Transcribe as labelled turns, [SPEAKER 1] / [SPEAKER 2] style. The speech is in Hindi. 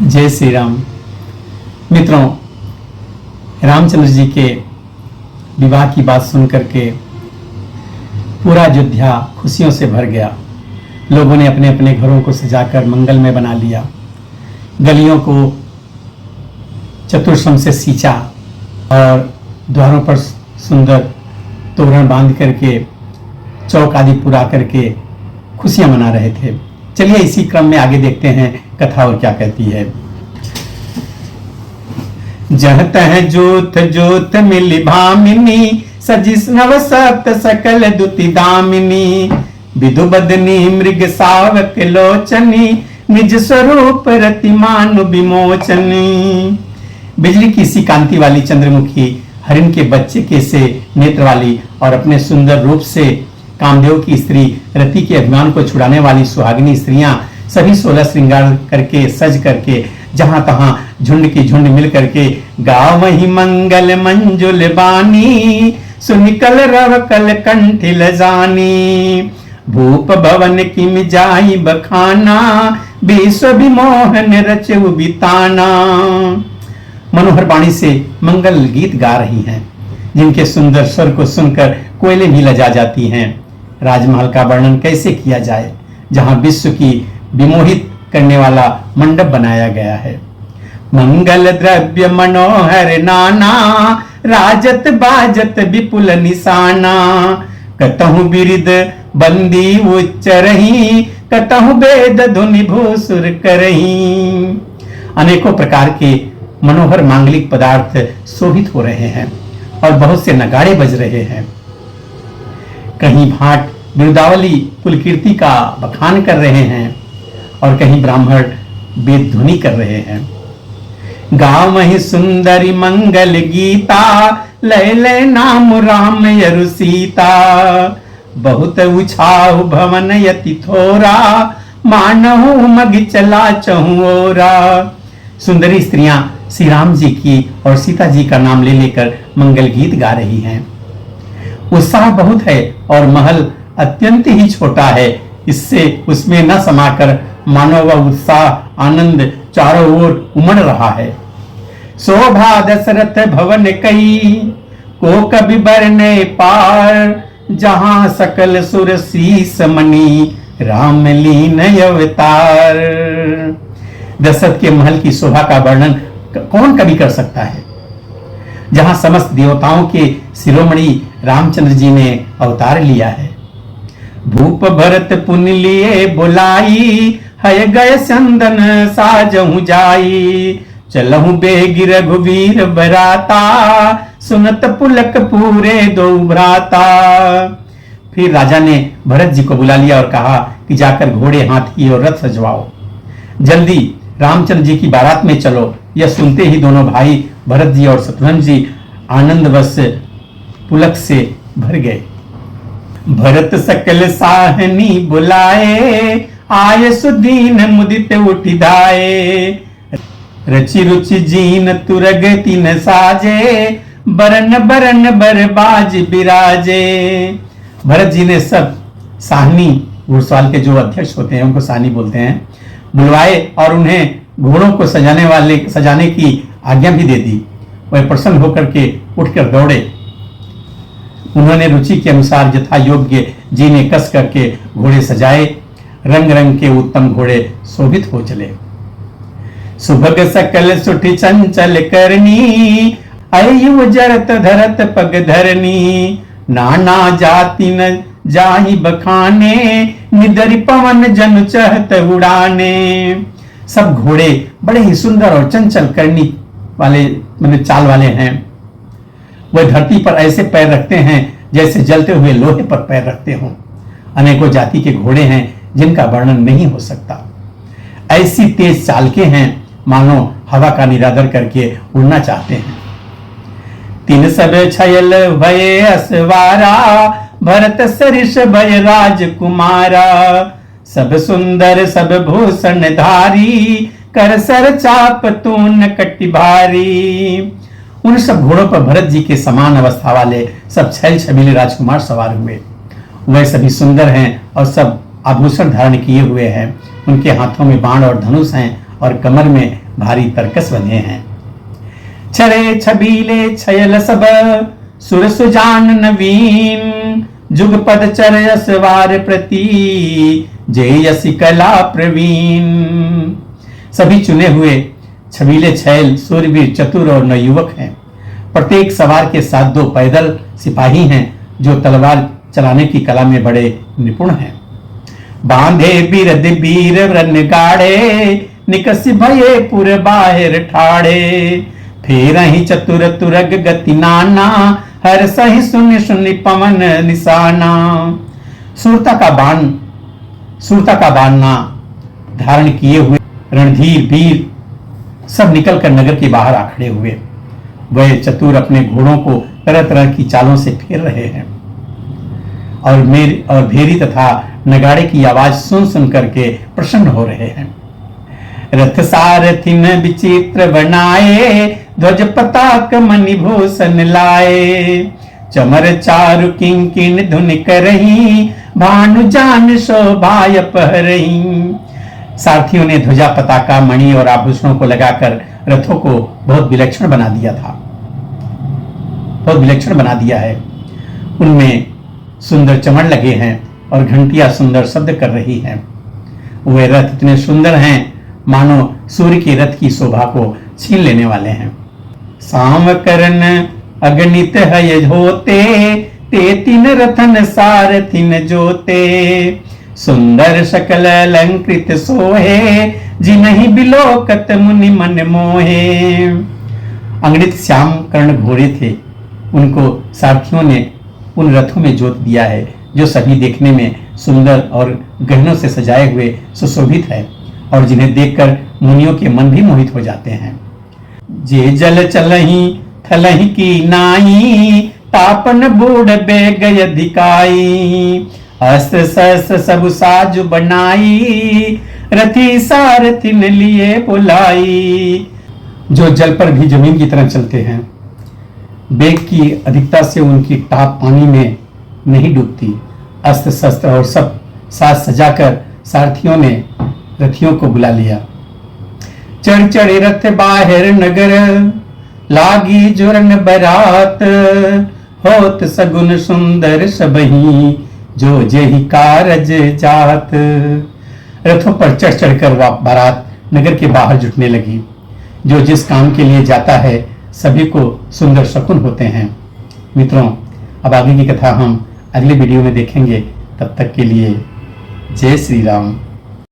[SPEAKER 1] जय श्री राम। मित्रों, रामचंद्र जी के विवाह की बात सुन करके पूरा अयोध्या खुशियों से भर गया। लोगों ने अपने अपने घरों को सजाकर मंगलमय बना लिया, गलियों को चतुर्श्रम से सींचा और द्वारों पर सुंदर तोरण बांध करके चौक आदि पुरा करके खुशियां मना रहे थे। चलिए इसी क्रम में आगे देखते हैं कथा और क्या कहती है। जह तह जोत जोत मिली भामिनी, सजिस नव सप्त सकल दुति दामिनी। विधु बदनी मृग सावक लोचनी, निज स्वरूप रतिमान विमोचनी। बिजली की सी कांति वाली चंद्रमुखी, हरिण के बच्चे के से नेत्र वाली और अपने सुंदर रूप से कामदेव की स्त्री, रति के अभिमान को छुड़ाने वाली सुहागिनी स्त्रियां सभी 16 श्रृंगार करके सज करके जहां तहां झुंड की झुंड मिल करके गाँव ही मंगल मंजुल बानी, सुनिकल रव कल कंठिल जानी। भूप भवन किम जाई बखाना, विश्व विमोहन रचु बिताना। मनोहर वाणी से मंगल गीत गा रही हैं, जिनके सुंदर स्वर को सुनकर कोयलें भी लजा जाती हैं। राजमहल का वर्णन कैसे किया जाए, जहां विश्व की विमोहित करने वाला मंडप बनाया गया है। मंगल द्रव्य मनोहर नाना, राजत बाजत विपुल निशाना। कतहु बिरिद बंदी उच्च रही, कतहु वेद धुनि भूसुर करही। अनेकों प्रकार के मनोहर मांगलिक पदार्थ शोभित हो रहे हैं और बहुत से नगाड़े बज रहे हैं। कहीं भाट बिरुदावली कुलकीर्ति का बखान कर रहे हैं और कहीं ब्राह्मण वेद ध्वनि कर रहे हैं। गाँव ही सुंदरी मंगल गीता, लय लय नाम राम यरु सीता। बहुत उछाऊ भवन यति थोरा, मानहु मग चला चहुओरा। सुंदरी स्त्रियां श्री राम जी की और सीता जी का नाम ले लेकर मंगल गीत गा रही हैं। उत्साह बहुत है और महल अत्यंत ही छोटा है, इससे उसमें न समाकर मानो वह उत्साह आनंद चारों ओर उमड़ रहा है। शोभा दशरथ भवन कई, को कभी बरने पार। जहां सकल सुर शीस मणि, राम लीन अवतार। दशरथ के महल की शोभा का वर्णन कौन कभी कर सकता है, जहां समस्त देवताओं के शिरोमणि रामचंद्र जी ने अवतार लिया है। भूप भरत पुनि लिए बुलाई, हय गय चंदन साजहु जाई। चलहु बेग रघुवीर बराता, सुनत पुलक पूरे दो भ्राता। फिर राजा ने भरत जी को बुला लिया और कहा कि जाकर घोड़े, हाथी और रथ सजवाओ, जल्दी रामचंद्र जी की बारात में चलो। यह सुनते ही दोनों भाई भरत जी और शत्रुघ्न जी आनंदवश पुलक से भर गए। भरत सकल साहनी बुलाए, आय सुदीन मुदित उठिधाए। रचि रुचि जीन तुरग तीन साजे, बरन बरन बरबाज बिराजे। भरत जी ने सब साहनी, घुड़सवार के जो अध्यक्ष होते हैं उनको साहनी बोलते हैं, बुलवाए और उन्हें घोड़ों को सजाने की आज्ञा भी दे दी। वह प्रसन्न होकर के उठकर दौड़े। उन्होंने रुचि के अनुसार यथा योग्य जी ने कस करके घोड़े सजाए। रंग रंग के उत्तम घोड़े शोभित हो चले। सुभग सकल सुठी चंचल करनी, अयुव जरत धरत पग धरनी। नाना जाति न जाहि बखाने, निदरि पवन जन चहत उड़ाने। सब घोड़े बड़े ही सुंदर और चंचल करनी वाले चाल वाले हैं। वह धरती पर ऐसे पैर रखते हैं जैसे जलते हुए लोहे पर पैर रखते हों। अनेकों जाति के घोड़े हैं जिनका वर्णन नहीं हो सकता। ऐसी तेज चाल के हैं मानो हवा का निरादर करके उड़ना चाहते हैं। तीन सब छयल भय असवारा, भरत सरिष भय राजकुमारा। सब सुंदर सब भूषण धारी, कर सर चाप तून कटि भारी। उन सब घोड़ों पर भरत जी के समान अवस्था वाले सब छैल छबीले राजकुमार सवार हुए। वह सभी सुंदर हैं और सब आभूषण धारण किए हुए हैं। उनके हाथों में बाण और धनुष हैं और कमर में भारी तरकस बंधे हैं। छरे छबीले छयल सब सुर सुजान नवीन, जुगपद चरयस वार प्रति जेयसी कला प्रवीण। सभी चुने हुए छबीले छैल सूरवीर चतुर और नवयुवक हैं। प्रत्येक सवार के साथ 2 पैदल सिपाही हैं जो तलवार चलाने की कला में बड़े निपुण हैं। बांधे बिरद बीर रन गाड़े, निकसी भये पुर बाहिर ठाड़े। फेर ही चतुर तुरग गति नाना, हर सही सुनि सुनि पवन निशाना। सूरता का बाणना धारण किए हुए रणधीर वीर सब निकलकर नगर के बाहर आ खड़े हुए। वह चतुर अपने घोड़ों को तरह तरह की चालों से फेर रहे हैं और भेरी तथा नगाड़े की आवाज सुन सुन करके प्रसन्न हो रहे हैं। रथ सारथिन विचित्र बनाए, ध्वज पताक मणिभूषण लाए। चमर चारु किंकिन धुन करही, भानु जान शोभाय पहरही। सारथियों ने ध्वजा पताका मणि और आभूषणों को लगाकर रथों को बहुत विलक्षण बना दिया है। उनमें सुंदर चमड़ लगे हैं और घंटियां सुंदर शब्द कर रही हैं। वे रथ इतने सुंदर हैं मानो सूर्य के रथ की शोभा को छीन लेने वाले हैं। साम करन अगणित है होते, ते 3 रथन सारथिन जोते। सुंदर सकल अलंकृत सोहे, जिनहि बिलोकत मुनि मन मोहे। अंगणित श्याम कर्ण घोड़े थे, उनको सारथियों ने उन रथों में जोत दिया है जो सभी देखने में सुंदर और गहनों से सजाए हुए सुशोभित है और जिन्हें देखकर मुनियों के मन भी मोहित हो जाते हैं। जे जल चलही थलही की नाई, तापन बूढ़ बेग अधिकाई। अस्त्र शस्त्र सब साज बनाई, रथी सारथिन लिए बुलाई। जो जल पर भी जमीन की तरह चलते हैं, बेग की अधिकता से उनकी टाप पानी में नहीं डूबती। अस्त्र शस्त्र और सब साज सजाकर सारथियों ने रथियों को बुला लिया। चढ़ चढ़े रथ बाहर नगर, लागी जुरन बरात। होत सगुन सुंदर सबही, जो जेहि कारज जात। रथों पर चढ़ चढ़कर बारात नगर के बाहर जुटने लगी। जो जिस काम के लिए जाता है सभी को सुंदर शकुन होते हैं। मित्रों, अब आगे की कथा हम अगले वीडियो में देखेंगे। तब तक के लिए जय श्री राम।